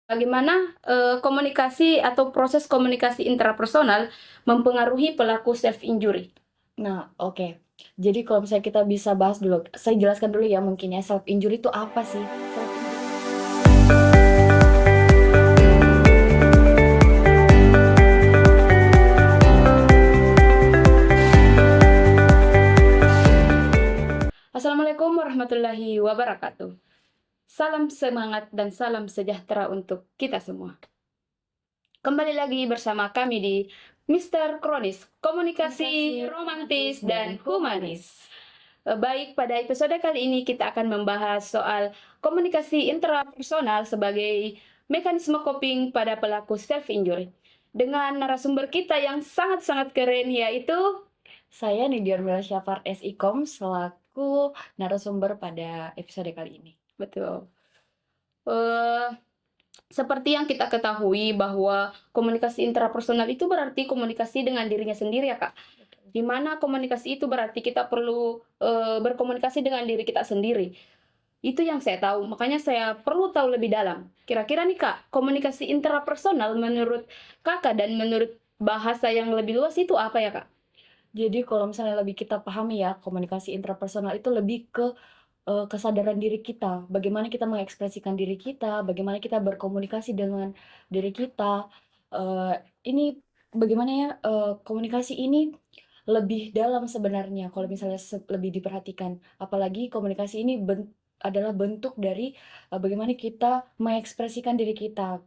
Bagaimana, komunikasi atau proses komunikasi intrapersonal mempengaruhi pelaku self injury? Nah, oke. Jadi kalau misalnya kita bisa bahas dulu, saya jelaskan dulu ya mungkin ya, self injury itu apa sih? Self injury. Assalamualaikum warahmatullahi wabarakatuh. Salam semangat dan salam sejahtera untuk kita semua. Kembali lagi bersama kami di Mister Kronis, komunikasi romantis dan humanis. Baik, pada episode kali ini kita akan membahas soal komunikasi intrapersonal sebagai mekanisme coping pada pelaku self injury. Dengan narasumber kita yang sangat-sangat keren, yaitu Saya Nidiar Mila Syafar SIKOM selaku narasumber pada episode kali ini. betul. Eh, Seperti yang kita ketahui bahwa komunikasi intrapersonal itu berarti komunikasi dengan dirinya sendiri ya Kak. Di mana komunikasi itu berarti kita perlu berkomunikasi dengan diri kita sendiri. Itu yang saya tahu, makanya saya perlu tahu lebih dalam. Kira-kira nih Kak, komunikasi intrapersonal menurut Kakak dan menurut bahasa yang lebih luas itu apa ya Kak? Jadi kalau misalnya lebih kita pahami ya, komunikasi intrapersonal itu lebih ke kesadaran diri kita, bagaimana kita mengekspresikan diri kita, bagaimana kita berkomunikasi dengan diri kita. Ini bagaimana ya, komunikasi ini lebih dalam sebenarnya kalau misalnya lebih diperhatikan. Apalagi komunikasi ini adalah bentuk dari, bagaimana kita mengekspresikan diri kita.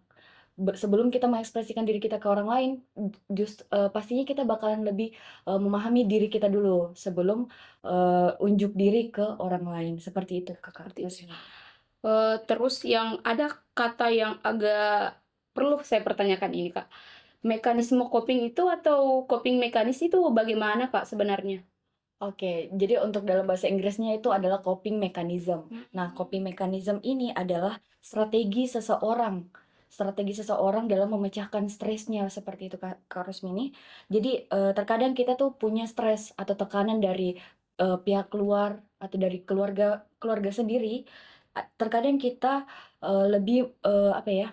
Sebelum kita mengekspresikan diri kita ke orang lain, pastinya kita bakalan lebih, memahami diri kita dulu sebelum, unjuk diri ke orang lain, seperti itu Kakak, Seperti itu. Rosmina. Terus yang ada kata yang agak perlu saya pertanyakan ini Kak. Mekanisme coping itu atau coping mekanis itu bagaimana Kak sebenarnya? Oke, jadi untuk dalam bahasa Inggrisnya itu adalah coping mechanism. Nah, coping mechanism ini adalah strategi seseorang dalam memecahkan stresnya seperti itu Kak Rosmini. Jadi terkadang kita tuh punya stres atau tekanan dari pihak luar atau dari keluarga keluarga sendiri. Terkadang kita lebih apa ya,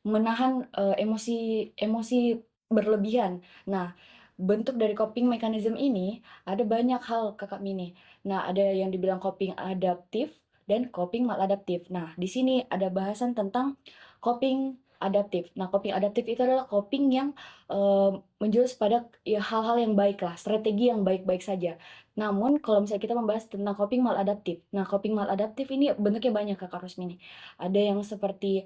menahan emosi emosi berlebihan. Nah, bentuk dari coping mechanism ini ada banyak hal Kakak Mini. Nah, ada yang dibilang coping adaptif dan coping maladaptif. Nah, di sini ada bahasan tentang coping adaptif. Nah, coping adaptif itu adalah coping yang menjurus pada ya hal-hal yang baik lah, strategi yang baik-baik saja. Namun kalau misalnya kita membahas tentang coping maladaptif. Nah, coping maladaptif ini bentuknya banyak Kak Rusmini. Ada yang seperti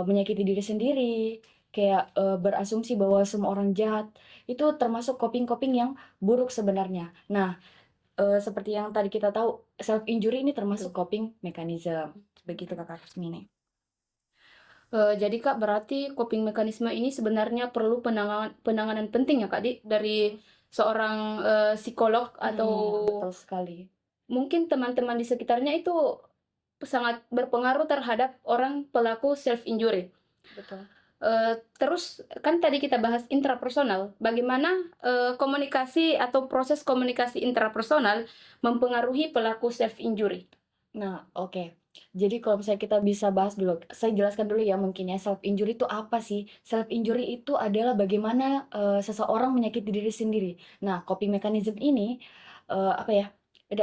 menyakiti diri sendiri, kayak berasumsi bahwa semua orang jahat. Itu termasuk coping-coping yang buruk sebenarnya. Nah, seperti yang tadi kita tahu, self injury ini termasuk Betul. coping mechanism. Begitu Kakak Rusmini. Jadi Kak, berarti coping mekanisme ini sebenarnya perlu penanganan penanganan penting ya Kak, dari seorang, psikolog atau Betul sekali. mungkin teman-teman di sekitarnya itu sangat berpengaruh terhadap orang pelaku self injury. Betul. Terus kan tadi kita bahas intrapersonal, bagaimana, komunikasi atau proses komunikasi intrapersonal mempengaruhi pelaku self injury? Nah, oke. Jadi kalau misalnya kita bisa bahas dulu, saya jelaskan dulu ya mungkin ya, self injury itu apa sih? Self injury itu adalah bagaimana, seseorang menyakiti diri sendiri. Nah, coping mechanism ini, apa ya,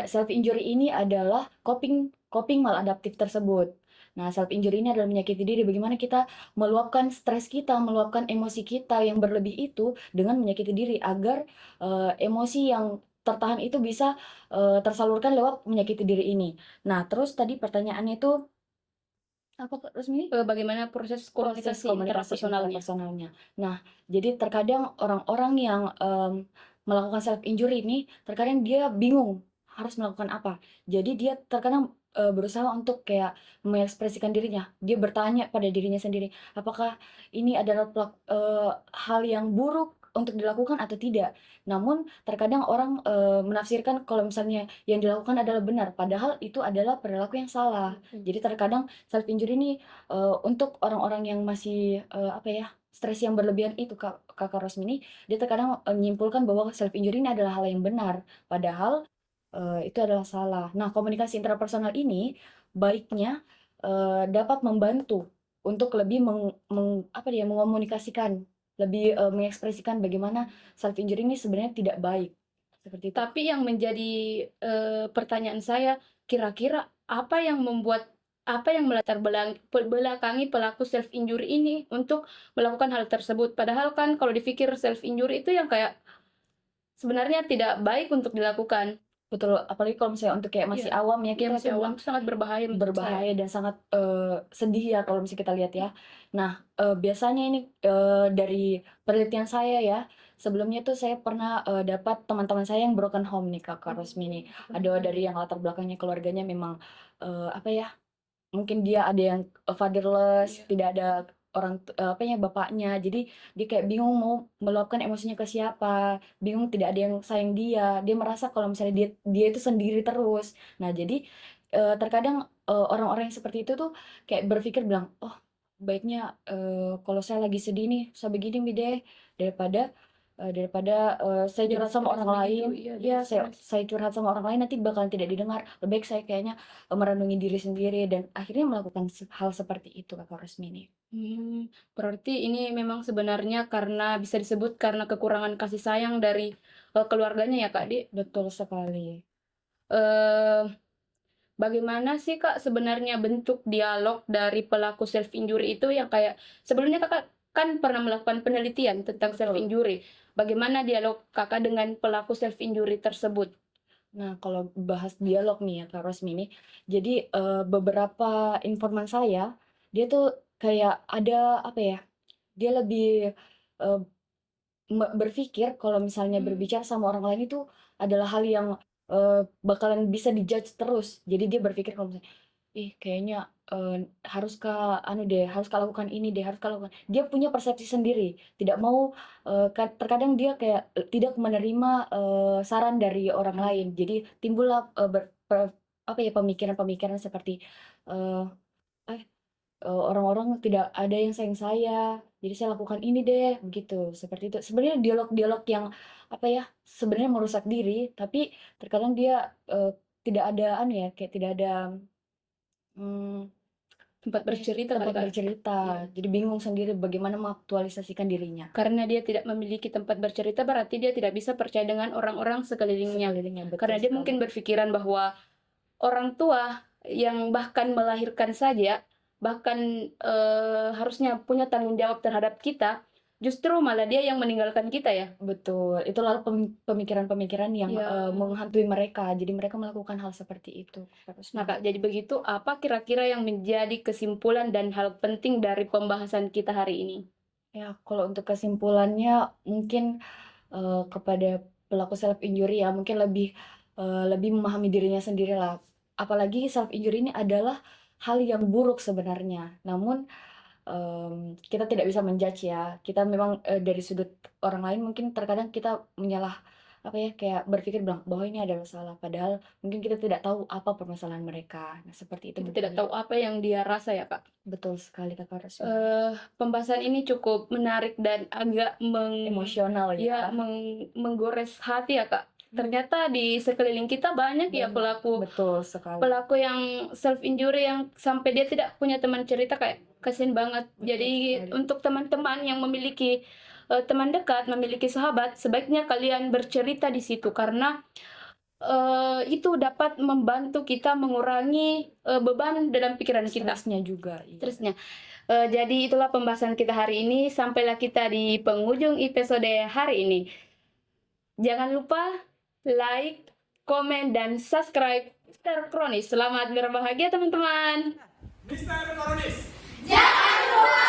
self injury ini adalah coping coping maladaptif tersebut. Nah, self injury ini adalah menyakiti diri, bagaimana kita meluapkan stres kita, meluapkan emosi kita yang berlebih itu dengan menyakiti diri agar, emosi yang tertahan itu bisa, tersalurkan lewat menyakiti diri ini. Nah, terus tadi pertanyaannya itu apa Kak Rusmini? Bagaimana proses Proses komunikasi komunikasi intrapersonalnya? intrapersonalnya. Nah, jadi terkadang orang-orang yang, melakukan self injury ini, terkadang dia bingung harus melakukan apa. Jadi dia terkadang, berusaha untuk kayak mengekspresikan dirinya. Dia bertanya pada dirinya sendiri, apakah ini adalah hal yang buruk untuk dilakukan atau tidak. Namun terkadang orang, menafsirkan kalau misalnya yang dilakukan adalah benar, padahal itu adalah perilaku yang salah. Jadi terkadang self injury ini untuk orang-orang yang masih, apa ya, stres yang berlebihan itu Kakak Rosmini, dia terkadang, menyimpulkan bahwa self injury ini adalah hal yang benar, padahal, itu adalah salah. Nah, komunikasi intrapersonal ini baiknya, dapat membantu. untuk lebih mengomunikasikan, lebih, mengekspresikan bagaimana self injury ini sebenarnya tidak baik, seperti itu. Tapi yang menjadi pertanyaan saya, kira-kira apa yang belakangi pelaku self injury ini untuk melakukan hal tersebut? Padahal kan kalau dipikir self injury itu yang kayak sebenarnya tidak baik untuk dilakukan. Betul, apalagi kalau misalnya untuk kayak masih Iya, awam ya, yang kita masih tuh awam itu sangat berbahaya menurut saya. berbahaya dan sangat, sedih ya kalau misalnya kita lihat ya. Nah, biasanya ini, dari penelitian saya ya, sebelumnya tuh saya pernah, dapat teman-teman saya yang broken home nih Kak Rosmi nih. Ada dari yang latar belakangnya keluarganya memang, apa ya, mungkin dia ada yang, fatherless, Iya. tidak ada apa ya, bapaknya. Jadi dia kayak bingung mau meluapkan emosinya ke siapa, bingung tidak ada yang sayang dia. Dia merasa kalau misalnya dia dia itu sendiri terus. Nah jadi, terkadang, orang-orang yang seperti itu tuh kayak berpikir bilang, "Oh baiknya, kalau saya lagi sedih nih, saya begini nih deh, daripada saya Jadi curhat sama stres orang begitu, lain." iya jadi Ya saya stres. saya curhat sama orang lain nanti bakalan tidak didengar. Lebih baik saya kayaknya merenungi diri sendiri dan akhirnya melakukan hal seperti itu Kakak Rosmini. Berarti ini memang sebenarnya karena bisa disebut karena kekurangan kasih sayang dari, keluarganya ya, Kak, Betul sekali. eee, bagaimana sih, Kak, sebenarnya bentuk dialog dari pelaku self injury itu yang kayak sebelumnya Kakak kan pernah melakukan penelitian tentang self Betul. injury. Bagaimana dialog Kakak dengan pelaku self injury tersebut? Nah, kalau bahas dialog nih ya Kak Rosmini, jadi, beberapa informan saya, dia tuh kayak ada apa ya, dia lebih, eee, berpikir kalau misalnya Mmm, berbicara sama orang lain itu adalah hal yang, bakalan bisa di-judge terus. Jadi dia berpikir kalau misalnya, "Ih kayaknya, harus Kak anu deh, harus Kak lakukan ini deh, harus Kak lakukan." Dia punya persepsi sendiri, tidak mau, terkadang dia kayak, tidak menerima, saran dari orang lain. Jadi timbullah, apa ya, pemikiran-pemikiran seperti, eee, "Eh, orang-orang tidak ada yang sayang saya, jadi saya lakukan ini deh," begitu, seperti itu. Sebenarnya dialog-dialog yang, apa ya, sebenarnya merusak diri, tapi terkadang dia, tidak ada anu ya, kayak tidak ada Mmm, tempat apa ya, bercerita kali, tempat Kak? bercerita. Iya. Jadi bingung sendiri bagaimana mengaktualisasikan dirinya. Karena dia tidak memiliki tempat bercerita, berarti dia tidak bisa percaya dengan orang-orang sekelilingnya. Sekelilingnya, betul Karena dia sekali. mungkin berpikiran bahwa orang tua yang bahkan melahirkan saja, bahkan, harusnya punya tanggung jawab terhadap kita, justru malah dia yang meninggalkan kita ya. Betul, itu lalu pemikiran-pemikiran yang, Ya. menghantui mereka. Jadi mereka melakukan hal seperti itu, Kak Nah, Rusmini. Kak, jadi begitu, apa kira-kira yang menjadi kesimpulan dan hal penting dari pembahasan kita hari ini? Ya, kalau untuk kesimpulannya mungkin, kepada pelaku self injury ya, mungkin lebih, lebih memahami dirinya sendirilah. Apalagi self injury ini adalah hal yang buruk sebenarnya. Namun kita tidak bisa men-judge ya. Kita memang, dari sudut orang lain mungkin terkadang kita apa ya, kayak berpikir bilang bahwa ini adalah salah, padahal mungkin kita tidak tahu apa permasalahan mereka. Nah, seperti itu Kita tidak mungkin ya. tahu apa yang dia rasa ya, Kak. Betul sekali Kakak Rosmi. Pembahasan ini cukup menarik dan agak Emosional ya, ya. menggores hati ya, Kak. Ternyata di sekeliling kita banyak ya Banyak, pelaku betul sekali. pelaku yang self injury yang sampai dia tidak punya teman cerita, kayak kasihan banget. Betul Jadi sekali. untuk teman-teman yang memiliki, teman dekat, memiliki sahabat, sebaiknya kalian bercerita di situ karena, itu dapat membantu kita mengurangi, beban dalam pikiran kita, Stresnya juga, iya. stresnya. Jadi itulah pembahasan kita hari ini, sampailah kita di penghujung episode hari ini. Jangan lupa like, komen, dan subscribe Mister Kronis. Selamat berbahagia teman-teman. Mister Koronis. Jangan lupa